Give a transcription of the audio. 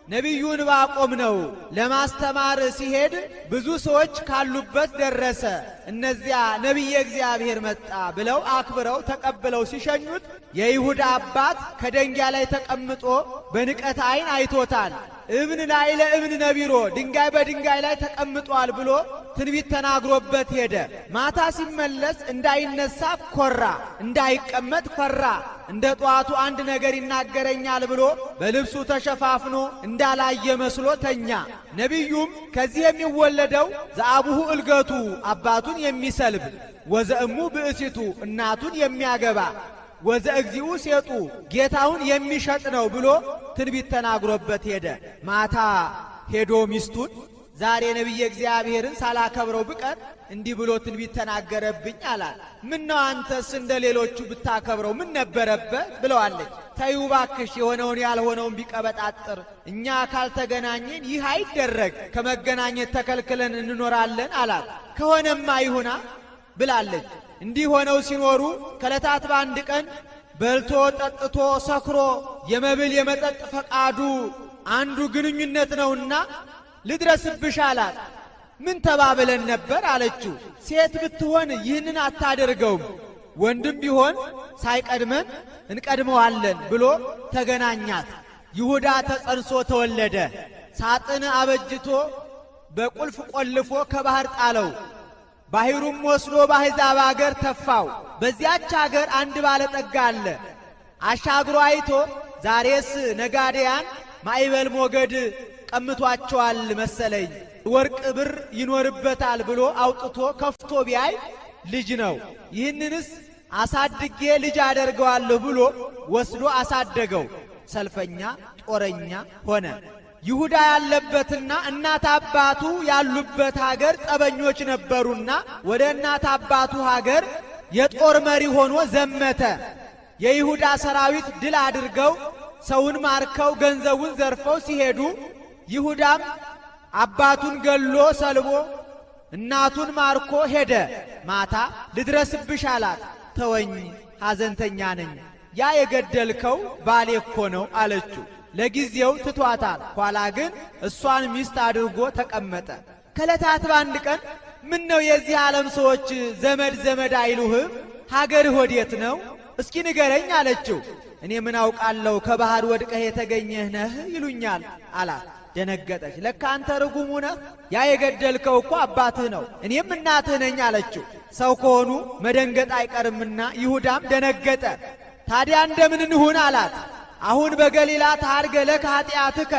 ነቢዩን ዕንባቆም ነው። ለማስተማር ሲሄድ ብዙ ሰዎች ካሉበት ደረሰ። እነዚያ ነቢየ እግዚአብሔር መጣ ብለው አክብረው ተቀብለው ሲሸኙት የይሁዳ አባት ከደንጊያ ላይ ተቀምጦ በንቀት ዓይን አይቶታል። እብን ላይ ለእብን ነቢሮ ድንጋይ በድንጋይ ላይ ተቀምጧል ብሎ ትንቢት ተናግሮበት ሄደ። ማታ ሲመለስ እንዳይነሳ ኮራ፣ እንዳይቀመጥ ፈራ። እንደ ጧቱ አንድ ነገር ይናገረኛል ብሎ በልብሱ ተሸፋፍኖ እንዳላየ መስሎ ተኛ። ነቢዩም ከዚህ የሚወለደው ዘአቡሁ እልገቱ አባቱን የሚሰልብ ወዘእሙ ብእሲቱ እናቱን የሚያገባ ወዘእግዚኡ ሴጡ ጌታውን የሚሸጥ ነው ብሎ ትንቢት ተናግሮበት ሄደ። ማታ ሄዶ ሚስቱን ዛሬ ነቢየ እግዚአብሔርን ሳላከብረው ብቀር እንዲህ ብሎ ትንቢት ተናገረብኝ አላት። ምን ነው አንተስ እንደ ሌሎቹ ብታከብረው ምን ነበረበት ብለዋለች። ተይው ባክሽ የሆነውን ያልሆነውን ቢቀበጣጥር እኛ ካልተገናኘን ይህ አይደረግ፣ ከመገናኘት ተከልክለን እንኖራለን አላት። ከሆነማ ይሁና ብላለች። እንዲህ ሆነው ሲኖሩ ከዕለታት በአንድ ቀን በልቶ ጠጥቶ ሰክሮ የመብል የመጠጥ ፈቃዱ አንዱ ግንኙነት ነውና ልድረስብሽ አላት። ምን ተባብለን ነበር አለችው። ሴት ብትሆን ይህንን አታደርገውም፣ ወንድም ቢሆን ሳይቀድመን እንቀድመዋለን ብሎ ተገናኛት። ይሁዳ ተጸንሶ ተወለደ። ሳጥን አበጅቶ በቁልፍ ቆልፎ ከባህር ጣለው። ባሕሩም ወስዶ በአሕዛብ አገር ተፋው። በዚያች አገር አንድ ባለጠጋ አለ። አሻግሮ አይቶ ዛሬስ ነጋዴያን ማዕበል ሞገድ ቀምቷቸዋል መሰለኝ፣ ወርቅ ብር ይኖርበታል ብሎ አውጥቶ ከፍቶ ቢያይ ልጅ ነው። ይህንንስ አሳድጌ ልጅ አደርገዋለሁ ብሎ ወስዶ አሳደገው። ሰልፈኛ ጦረኛ ሆነ። ይሁዳ ያለበትና እናት አባቱ ያሉበት ሀገር ጠበኞች ነበሩና ወደ እናት አባቱ ሀገር የጦር መሪ ሆኖ ዘመተ። የይሁዳ ሰራዊት ድል አድርገው ሰውን ማርከው ገንዘቡን ዘርፈው ሲሄዱ ይሁዳም አባቱን ገሎ ሰልቦ እናቱን ማርኮ ሄደ። ማታ ልድረስብሽ አላት። ተወኝ ሐዘንተኛ ነኝ፣ ያ የገደልከው ባሌ እኮ ነው አለችው። ለጊዜው ትቷታል። ኋላ ግን እሷን ሚስት አድርጎ ተቀመጠ። ከዕለታት በአንድ ቀን ምን ነው የዚህ ዓለም ሰዎች ዘመድ ዘመድ አይሉህም? ሀገርህ ወዴት ነው? እስኪ ንገረኝ አለችው። እኔ ምን አውቃለሁ ከባህር ወድቀህ የተገኘህ ነህ ይሉኛል አላት። ደነገጠች። ለካ አንተ ርጉሙ ነህ፣ ያ የገደልከው እኮ አባትህ ነው፣ እኔም እናትህ ነኝ አለችው። ሰው ከሆኑ መደንገጥ አይቀርምና ይሁዳም ደነገጠ። ታዲያ እንደምን እንሁን አላት። አሁን በገሊላ ታርገ ለከ ኃጢአትከ